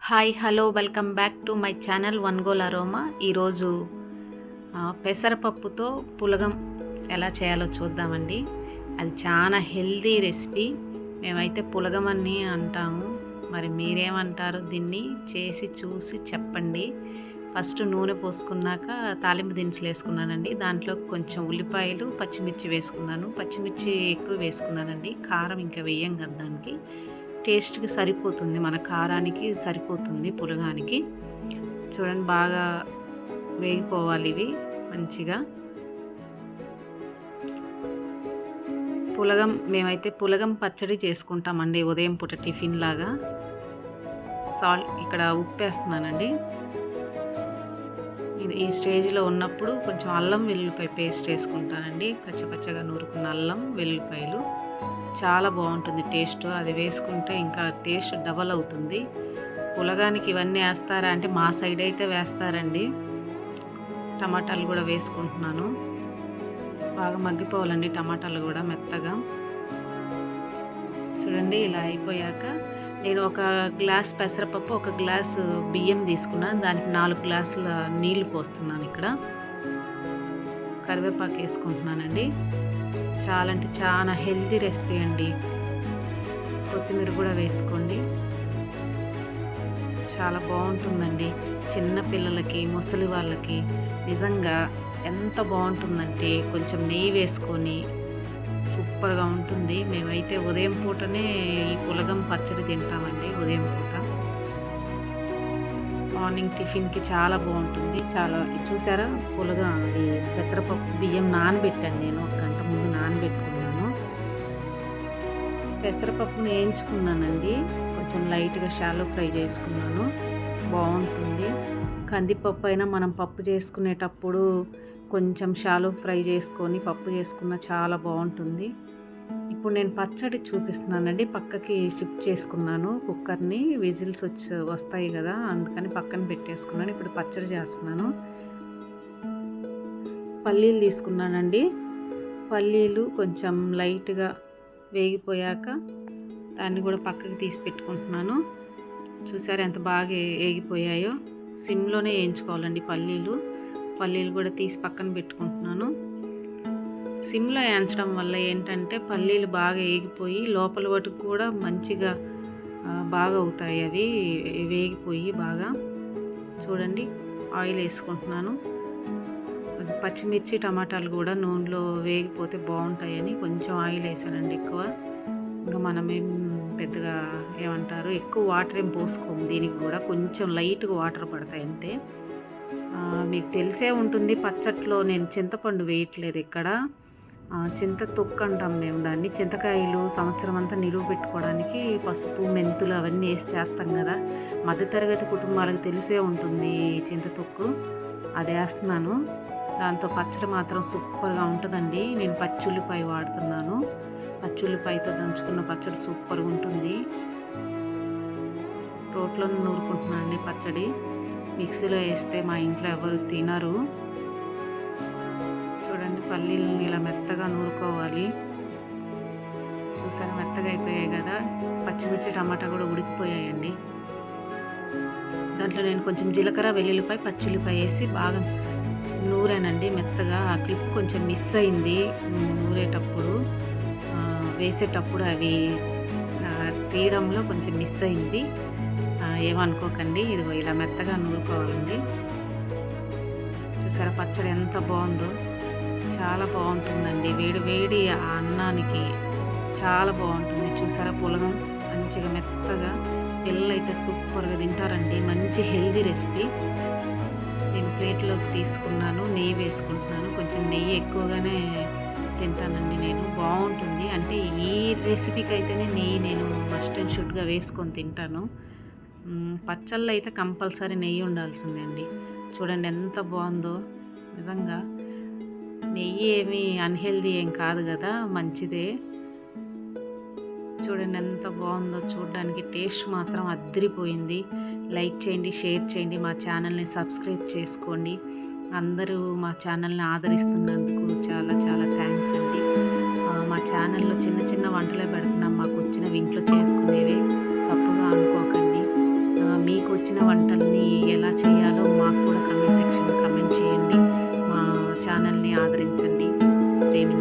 Hi hello welcome back to my channel one goal aroma. ఈరోజు పెసరపప్పుతో పులగం ఎలా చేయాలో చూద్దామండి. అది చాలా హెల్దీ రెసిపీ. మేమైతే పులగం అని అంటాము, మరి మీరేమంటారు? దీన్ని చేసి చూసి చెప్పండి. ఫస్ట్ నూనె పోసుకున్నాక తాలింపు దినుసులు వేసుకున్నానండి. దాంట్లో కొంచెం ఉల్లిపాయలు పచ్చిమిర్చి వేసుకున్నాను. పచ్చిమిర్చి ఎక్కువ వేసుకున్నానండి, కారం ఇంకా వేయం కదా, దానికి టేస్ట్కి సరిపోతుంది, మన కారానికి సరిపోతుంది పులగానికి. చూడండి, బాగా వేగిపోవాలి ఇవి మంచిగా. మేమైతే పులగం పచ్చడి చేసుకుంటామండి ఉదయం పూట టిఫిన్ లాగా. ఇక్కడ ఉప్పు వేస్తున్నానండి. ఈ స్టేజ్లో ఉన్నప్పుడు కొంచెం అల్లం వెల్లుల్లిపాయ పేస్ట్ వేసుకుంటానండి. పచ్చగా నూరుకున్న అల్లం వెల్లుల్లిపాయలు చాలా బాగుంటుంది టేస్ట్. అది వేసుకుంటే ఇంకా టేస్ట్ డబల్ అవుతుంది. పులగానికి ఇవన్నీ వేస్తారా అంటే మా సైడ్ అయితే వేస్తారండి. టమాటాలు కూడా వేసుకుంటున్నాను. బాగా మగ్గిపోవాలండి టమాటాలు కూడా మెత్తగా. చూడండి, ఇలా అయిపోయాక నేను ఒక గ్లాస్ పెసరపప్పు, ఒక గ్లాసు బియ్యం తీసుకున్నాను. దానికి 4 గ్లాసుల నీళ్లు పోస్తున్నాను. ఇక్కడ కరివేపాకు వేసుకుంటున్నానండి. చాలా అంటే చాలా హెల్తీ రెసిపీ అండి. కొత్తిమీర కూడా వేసుకోండి, చాలా బాగుంటుందండి. చిన్న పిల్లలకి, ముసలి వాళ్ళకి నిజంగా ఎంత బాగుంటుందంటే కొంచెం నెయ్యి వేసుకొని సూపర్గా ఉంటుంది. మేమైతే ఉదయం పూటనే ఈ పులగం పచ్చడి తింటామండి. ఉదయం పూట మార్నింగ్ టిఫిన్కి చాలా బాగుంటుంది. చాలా చూసారా, ఈ పెసరపప్పు బియ్యం నానబెట్టాను నేను, 1 గంట ముందు నానబెట్టుకున్నాను. పెసరపప్పుని వేయించుకున్నానండి, కొంచెం లైట్గా షాలో ఫ్రై చేసుకున్నాను. బాగుంటుంది. కందిపప్పు అయినా మనం పప్పు చేసుకునేటప్పుడు కొంచెం షాలో ఫ్రై చేసుకొని పప్పు చేసుకున్న చాలా బాగుంటుంది. ఇప్పుడు నేను పచ్చడి చూపిస్తున్నానండి. పక్కకి షిఫ్ట్ చేసుకున్నాను కుక్కర్ని, విజిల్స్ వస్తాయి కదా, అందుకని పక్కన పెట్టేసుకున్నాను. ఇప్పుడు పచ్చడి చేస్తున్నాను. పల్లీలు తీసుకున్నానండి. పల్లీలు కొంచెం లైట్గా వేగిపోయాక దాన్ని కూడా పక్కకి తీసి పెట్టుకుంటున్నాను. చూసారు ఎంత బాగా వేగిపోయాయో. సిమ్లోనే వేయించుకోవాలండి పల్లీలు కూడా తీసి పక్కన పెట్టుకుంటున్నాను. సిమ్లో వేయించడం వల్ల ఏంటంటే పల్లీలు బాగా వేగిపోయి లోపల వరకు కూడా మంచిగా బాగా అవుతాయి. అవి వేగిపోయి బాగా. చూడండి, ఆయిల్ వేసుకుంటున్నాను. కొంచెం పచ్చిమిర్చి టమాటాలు కూడా నూనెలో వేగిపోతే బాగుంటాయని కొంచెం ఆయిల్ వేసానండి ఎక్కువ. ఇంకా మనమేం పెద్దగా ఏమంటారు, ఎక్కువ వాటర్ ఏం పోసుకోము. దీనికి కూడా కొంచెం లైట్గా వాటర్ పడతాయి అంతే. మీకు తెలిసే ఉంటుంది, పచ్చట్లో నేను చింతపండు వేయట్లేదు ఇక్కడ. చింత తొక్కు అంటాం మేము దాన్ని. చింతకాయలు సంవత్సరం అంతా నిలువ పెట్టుకోవడానికి పసుపు, మెంతులు అవన్నీ వేసి చేస్తాం కదా. మధ్యతరగతి కుటుంబాలకు తెలిసే ఉంటుంది చింత తొక్కు. అది వేస్తున్నాను. దాంతో పచ్చడి మాత్రం సూపర్గా ఉంటుందండి. నేను పచ్చుల్లిపాయ వాడుతున్నాను. పచ్చుల్లిపాయతో దంచుకున్న పచ్చడి సూపర్గా ఉంటుంది. రోట్లో నూరుకుంటున్నానండి పచ్చడి. మిక్సీలో వేస్తే మా ఇంట్లో ఎవరు తినరు. చూడండి, పల్లీలని ఇలా మెత్తగా నూరుకోవాలి. చూసారా, మెత్తగా అయిపోయాయి కదా. పచ్చిమిర్చి టమాటా కూడా ఉడికిపోయాయండి. దాంట్లో నేను కొంచెం జీలకర్ర, వెల్లుల్లిపాయ, పచ్చిల్లిపాయ వేసి బాగా నూరానండి మెత్తగా. ఆ క్లిప్ కొంచెం మిస్ అయింది నూరేటప్పుడు, వేసేటప్పుడు అవి తీయడంలో కొంచెం మిస్ అయింది. ఏమనుకోకండి, ఇది ఇలా మెత్తగా నూరుకోవాలండి. చూసారా పచ్చడి ఎంత బాగుందో, చాలా బాగుంటుందండి. వేడి వేడి ఆ అన్నానికి చాలా బాగుంటుంది. చూసారా, పులగం మంచిగా మెత్తగా, పిల్లలు అయితే సూపర్గా తింటారండి. మంచి హెల్దీ రెసిపీ. నేను ప్లేట్లోకి తీసుకున్నాను, నెయ్యి వేసుకుంటున్నాను. కొంచెం నెయ్యి ఎక్కువగానే తింటానండి నేను, బాగుంటుంది. అంటే ఈ రెసిపీకి అయితేనే నెయ్యి నేను మస్ట్ అండ్ షుడ్గా వేసుకొని తింటాను. పచ్చళ్ళు అయితే కంపల్సరీ నెయ్యి ఉండాల్సిందే అండి. చూడండి ఎంత బాగుందో. నిజంగా నెయ్యి ఏమీ అన్హెల్దీ ఏం కాదు కదా, మంచిదే. చూడండి ఎంత బాగుందో చూడడానికి. టేస్ట్ మాత్రం అద్దరిపోయింది. లైక్ చేయండి, షేర్ చేయండి, మా ఛానల్ని సబ్స్క్రైబ్ చేసుకోండి. అందరూ మా ఛానల్ని ఆదరిస్తున్నందుకు చాలా చాలా థ్యాంక్స్ అండి. మా ఛానల్లో చిన్న చిన్న వంటలే పెడుతున్నాం. మాకు వచ్చినవి ఇంట్లో చేసుకునేవి, తప్పుగా అనుకోకండి. మీకు నచ్చిన వంటల్ని ఎలా చేయాలో మాకు కూడా కమెంట్ సెక్షన్లో కమెంట్ చేయండి. మా ఛానల్ని ఆదరించండి, ప్రేమించండి.